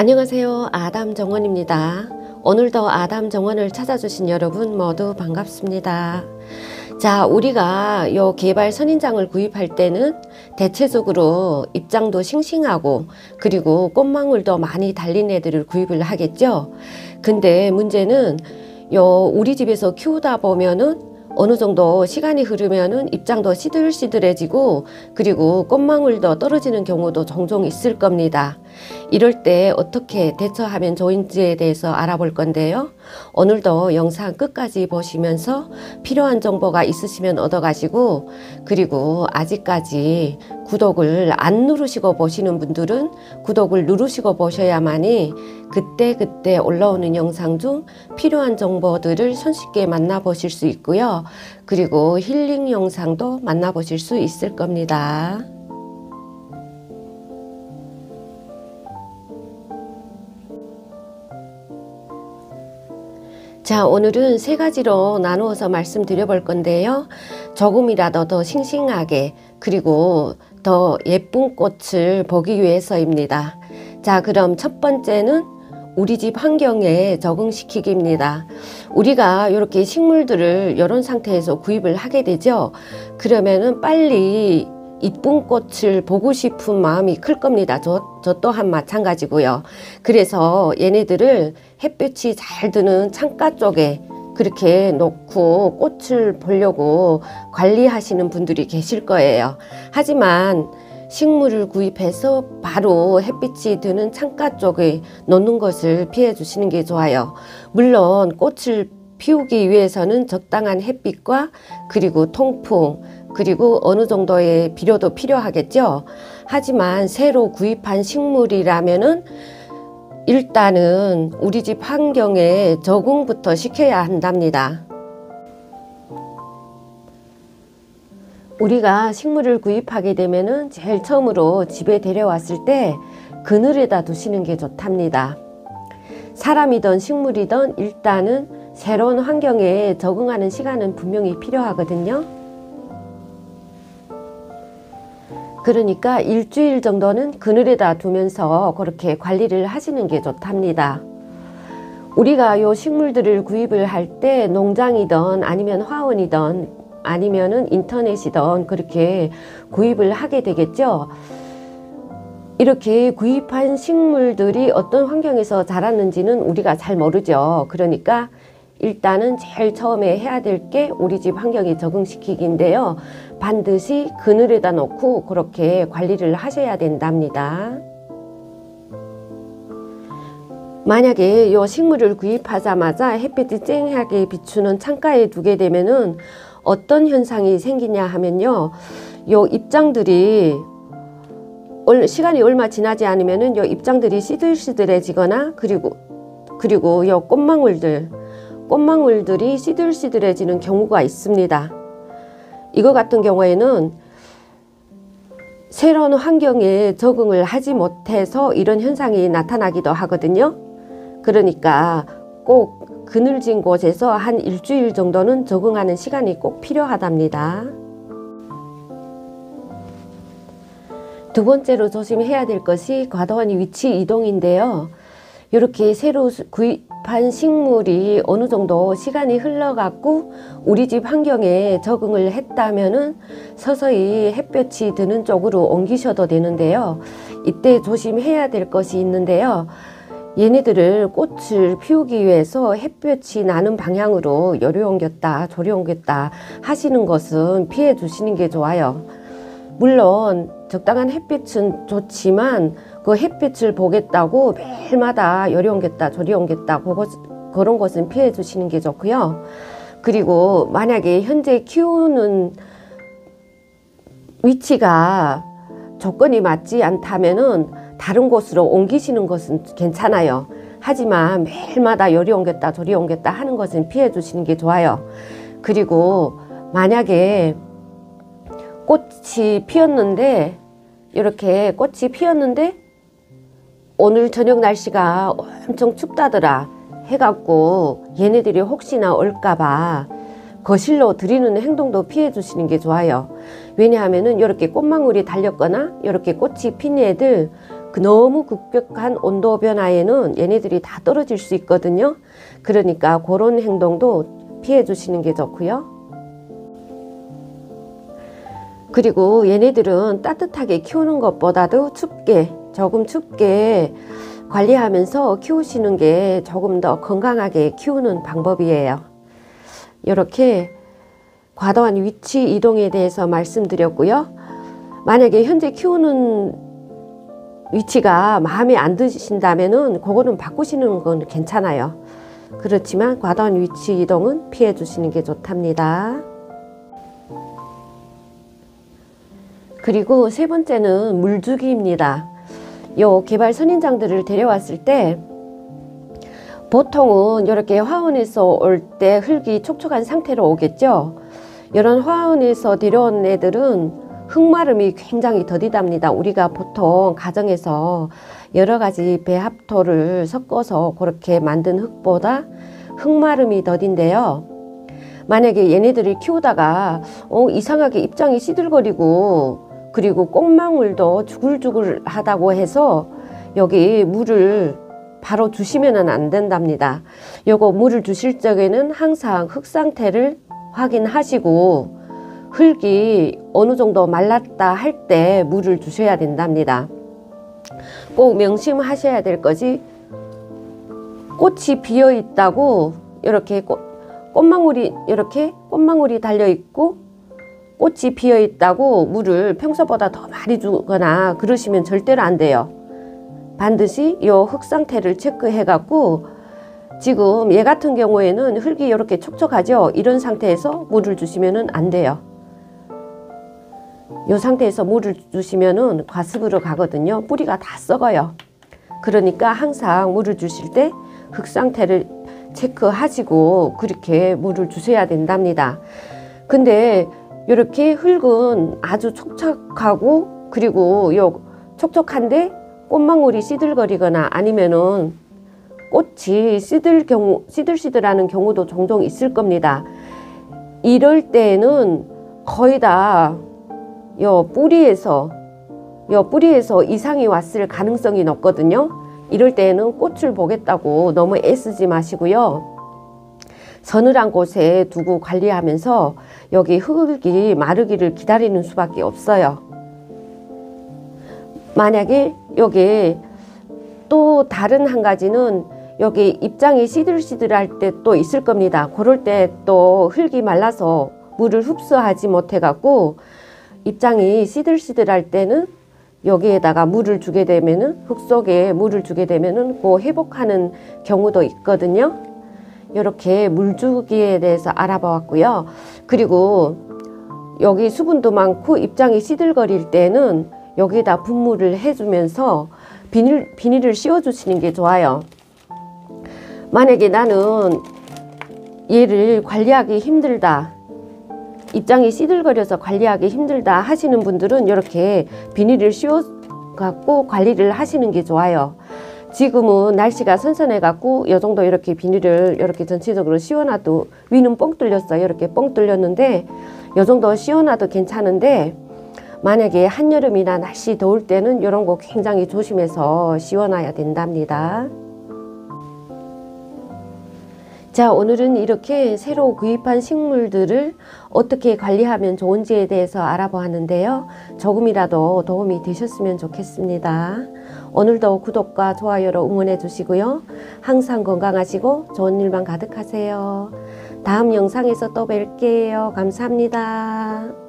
안녕하세요. 아담 정원입니다. 오늘도 아담 정원을 찾아주신 여러분 모두 반갑습니다. 자, 우리가 요 개발 선인장을 구입할 때는 대체적으로 입장도 싱싱하고 그리고 꽃망울도 많이 달린 애들을 구입을 하겠죠. 근데 문제는 우리 집에서 키우다 보면은 어느 정도 시간이 흐르면은 입장도 시들시들해지고 그리고 꽃망울도 떨어지는 경우도 종종 있을 겁니다. 이럴 때 어떻게 대처하면 좋은지에 대해서 알아볼 건데요. 오늘도 영상 끝까지 보시면서 필요한 정보가 있으시면 얻어가시고, 그리고 아직까지 구독을 안 누르시고 보시는 분들은 구독을 누르시고 보셔야만이 그때 올라오는 영상 중 필요한 정보들을 손쉽게 만나보실 수 있고요. 그리고 힐링 영상도 만나보실 수 있을 겁니다. 자, 오늘은 세 가지로 나누어서 말씀드려 볼 건데요. 조금이라도 더 싱싱하게 그리고 더 예쁜 꽃을 보기 위해서입니다. 자, 그럼 첫 번째는 우리 집 환경에 적응시키기입니다. 우리가 이렇게 식물들을 이런 상태에서 구입을 하게 되죠. 그러면은 빨리 이쁜 꽃을 보고 싶은 마음이 클 겁니다. 저 또한 마찬가지고요. 그래서 얘네들을 햇볕이 잘 드는 창가 쪽에 그렇게 놓고 꽃을 보려고 관리하시는 분들이 계실 거예요. 하지만 식물을 구입해서 바로 햇빛이 드는 창가 쪽에 놓는 것을 피해 주시는 게 좋아요. 물론 꽃을 피우기 위해서는 적당한 햇빛과 그리고 통풍 그리고 어느 정도의 비료도 필요하겠죠. 하지만 새로 구입한 식물이라면은 일단은 우리 집 환경에 적응부터 시켜야 한답니다. 우리가 식물을 구입하게 되면은 제일 처음으로 집에 데려왔을 때 그늘에다 두시는 게 좋답니다. 사람이든 식물이든 일단은 새로운 환경에 적응하는 시간은 분명히 필요하거든요. 그러니까 일주일 정도는 그늘에다 두면서 그렇게 관리를 하시는 게 좋답니다. 우리가 요 식물들을 구입을 할 때 농장이든 아니면 화원이든 아니면은 인터넷이든 그렇게 구입을 하게 되겠죠. 이렇게 구입한 식물들이 어떤 환경에서 자랐는지는 우리가 잘 모르죠. 그러니까 일단은 제일 처음에 해야 될 게 우리 집 환경에 적응시키기인데요. 반드시 그늘에다 놓고 그렇게 관리를 하셔야 된답니다. 만약에 이 식물을 구입하자마자 햇빛이 쨍하게 비추는 창가에 두게 되면은 어떤 현상이 생기냐 하면요. 요 입장들이 시간이 얼마 지나지 않으면은 요 입장들이 시들시들해지거나 그리고 요 꽃망울들이 시들시들해지는 경우가 있습니다. 이거 같은 경우에는 새로운 환경에 적응을 하지 못해서 이런 현상이 나타나기도 하거든요. 그러니까 꼭 그늘진 곳에서 한 일주일 정도는 적응하는 시간이 꼭 필요하답니다. 두 번째로 조심해야 될 것이 과도한 위치 이동인데요. 이렇게 새로 구입한 식물이 어느 정도 시간이 흘러갖고 우리 집 환경에 적응을 했다면은 서서히 햇볕이 드는 쪽으로 옮기셔도 되는데요. 이때 조심해야 될 것이 있는데요. 얘네들을 꽃을 피우기 위해서 햇볕이 나는 방향으로 요리 옮겼다 저리 옮겼다 하시는 것은 피해 주시는 게 좋아요. 물론 적당한 햇빛은 좋지만 그 햇빛을 보겠다고 매일마다 요리 옮겼다 저리 옮겼다 그런 것은 피해 주시는 게 좋고요. 그리고 만약에 현재 키우는 위치가 조건이 맞지 않다면은 다른 곳으로 옮기시는 것은 괜찮아요. 하지만 매일마다 요리 옮겼다 저리 옮겼다 하는 것은 피해 주시는 게 좋아요. 그리고 만약에 꽃이 피었는데 이렇게 꽃이 피었는데 오늘 저녁 날씨가 엄청 춥다더라 해갖고 얘네들이 혹시나 올까봐 거실로 들이는 행동도 피해 주시는 게 좋아요. 왜냐하면은 이렇게 꽃망울이 달렸거나 이렇게 꽃이 핀 애들 너무 급격한 온도 변화에는 얘네들이 다 떨어질 수 있거든요. 그러니까 그런 행동도 피해 주시는 게 좋고요. 그리고 얘네들은 따뜻하게 키우는 것보다도 조금 춥게 관리하면서 키우시는 게 조금 더 건강하게 키우는 방법이에요. 이렇게 과도한 위치 이동에 대해서 말씀드렸고요. 만약에 현재 키우는 위치가 마음에 안 드신다면은 그거는 바꾸시는 건 괜찮아요. 그렇지만 과도한 위치 이동은 피해 주시는 게 좋답니다. 그리고 세 번째는 물주기입니다. 요 개발 선인장들을 데려왔을 때 보통은 이렇게 화원에서 올 때 흙이 촉촉한 상태로 오겠죠. 이런 화원에서 데려온 애들은 흙마름이 굉장히 더디답니다. 우리가 보통 가정에서 여러 가지 배합토를 섞어서 그렇게 만든 흙보다 흙마름이 더딘데요. 만약에 얘네들을 키우다가 이상하게 입장이 시들거리고 그리고 꽃망울도 주글주글 하다고 해서 여기 물을 바로 주시면 안 된답니다. 요거 물을 주실 적에는 항상 흙 상태를 확인하시고 흙이 어느 정도 말랐다 할 때 물을 주셔야 된답니다. 꼭 명심하셔야 될 것이 꽃이 비어 있다고 이렇게 꽃망울이 달려 있고 꽃이 비어 있다고 물을 평소보다 더 많이 주거나 그러시면 절대로 안 돼요. 반드시 이 흙 상태를 체크해 갖고 지금 얘 같은 경우에는 흙이 이렇게 촉촉하죠. 이런 상태에서 물을 주시면 안 돼요. 이 상태에서 물을 주시면 과습으로 가거든요. 뿌리가 다 썩어요. 그러니까 항상 물을 주실 때 흙 상태를 체크하시고 그렇게 물을 주셔야 된답니다. 근데 이렇게 흙은 아주 촉촉하고 그리고 요 촉촉한데 꽃망울이 시들거리거나 아니면은 꽃이 시들시들하는 경우도 종종 있을 겁니다. 이럴 때는 거의 다 요 뿌리에서 이상이 왔을 가능성이 높거든요. 이럴 때는 꽃을 보겠다고 너무 애쓰지 마시고요. 서늘한 곳에 두고 관리하면서 여기 흙이 마르기를 기다리는 수밖에 없어요. 만약에 여기 또 다른 한 가지는 여기 입장이 시들시들할 때 또 있을 겁니다. 그럴 때 또 흙이 말라서 물을 흡수하지 못해 갖고 입장이 시들시들할 때는 여기에다가 물을 주게 되면은 흙 속에 물을 주게 되면은 그 회복하는 경우도 있거든요. 이렇게 물주기에 대해서 알아보았고요. 그리고 여기 수분도 많고 입장이 시들거릴 때는 여기에다 분무를 해주면서 비닐을 씌워주시는 게 좋아요. 만약에 나는 얘를 관리하기 힘들다, 입장이 시들거려서 관리하기 힘들다 하시는 분들은 이렇게 비닐을 씌워 갖고 관리를 하시는 게 좋아요. 지금은 날씨가 선선해 갖고 이 정도 이렇게 비닐을 이렇게 전체적으로 씌워놔도 위는 뻥 뚫렸어요. 이렇게 뻥 뚫렸는데 이 정도 씌워놔도 괜찮은데 만약에 한여름이나 날씨 더울 때는 이런 거 굉장히 조심해서 씌워놔야 된답니다. 자, 오늘은 이렇게 새로 구입한 식물들을 어떻게 관리하면 좋은지에 대해서 알아보았는데요. 조금이라도 도움이 되셨으면 좋겠습니다. 오늘도 구독과 좋아요로 응원해 주시고요. 항상 건강하시고 좋은 일만 가득하세요. 다음 영상에서 또 뵐게요. 감사합니다.